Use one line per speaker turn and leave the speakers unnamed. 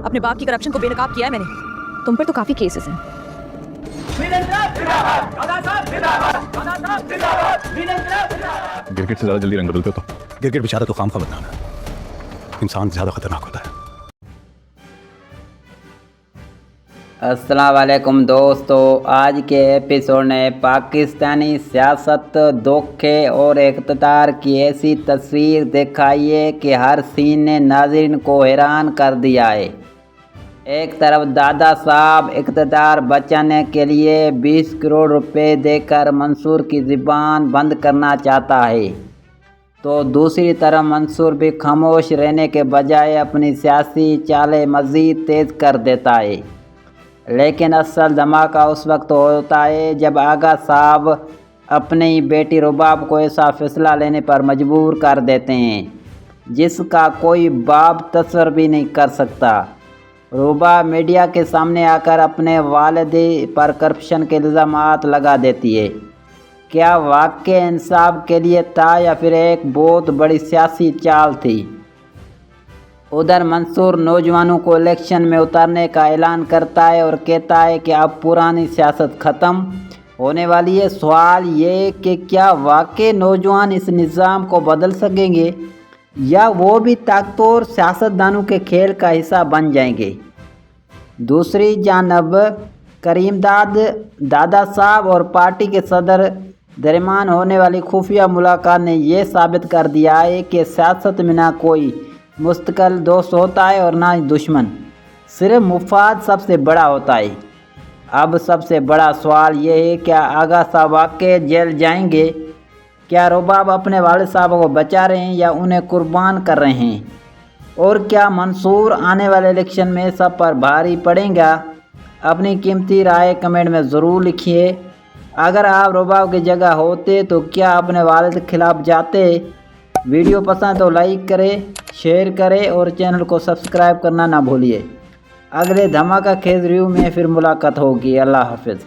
अपने बाप की करप्शन को बेनकाब किया है मैंने। तुम पर तो काफी केसेस हैं।
गिरगिट से ज्यादा जल्दी रंग बदलते हो तो?
गिरगिट बेचारा तो खामखा बदनाम है, इंसान ज़्यादा खतरनाक होता है।
अस्सलाम वालेकुम दोस्तों, आज के एपिसोड ने पाकिस्तानी सियासत, धोखे और इक़्तिदार की ऐसी तस्वीर दिखाई है कि हर सीन ने नाज़रीन को हैरान कर दिया है। एक तरफ दादा साहब इक़्तिदार बचाने के लिए 20 करोड़ रुपए देकर मंसूर की ज़ुबान बंद करना चाहता है, तो दूसरी तरफ मंसूर भी खामोश रहने के बजाय अपनी सियासी चालें मज़ीद तेज़ कर देता है। लेकिन असल धमाका उस वक्त होता है जब आगा साहब अपनी बेटी रुबाब को ऐसा फ़ैसला लेने पर मजबूर कर देते हैं जिसका कोई बाप तस्वर भी नहीं कर सकता। रुबाब मीडिया के सामने आकर अपने वालिद पर करप्शन के इल्ज़ामात लगा देती है। क्या वाक़ई इंसाफ के लिए था या फिर एक बहुत बड़ी सियासी चाल थी? उधर मंसूर नौजवानों को इलेक्शन में उतारने का ऐलान करता है और कहता है कि अब पुरानी सियासत ख़त्म होने वाली है। सवाल ये कि क्या वाकई नौजवान इस निज़ाम को बदल सकेंगे या वो भी ताकतवर सियासतदानों के खेल का हिस्सा बन जाएंगे? दूसरी जानब करीमदाद दादा साहब और पार्टी के सदर दरमियान होने वाली खुफिया मुलाकात ने यह साबित कर दिया है कि सियासत में ना कोई मुस्तकिल दोस्त होता है और ना ही दुश्मन, सिर्फ मुफाद सबसे बड़ा होता है। अब सबसे बड़ा सवाल यह है, क्या आगा साहब वाकई जेल जाएंगे? क्या रुबाब अपने वालिद साहब को बचा रहे हैं या उन्हें कुर्बान कर रहे हैं? और क्या मंसूर आने वाले इलेक्शन में सब पर भारी पड़ेगा? अपनी कीमती राय कमेंट में ज़रूर लिखिए। अगर आप रुबाब की जगह होते तो क्या अपने वालिद के खिलाफ जाते? वीडियो पसंद तो लाइक करें, शेयर करें और चैनल को सब्सक्राइब करना ना भूलिए। अगले धमाका खेज रिव्यू में फिर मुलाकात होगी। अल्लाह हाफ़िज़।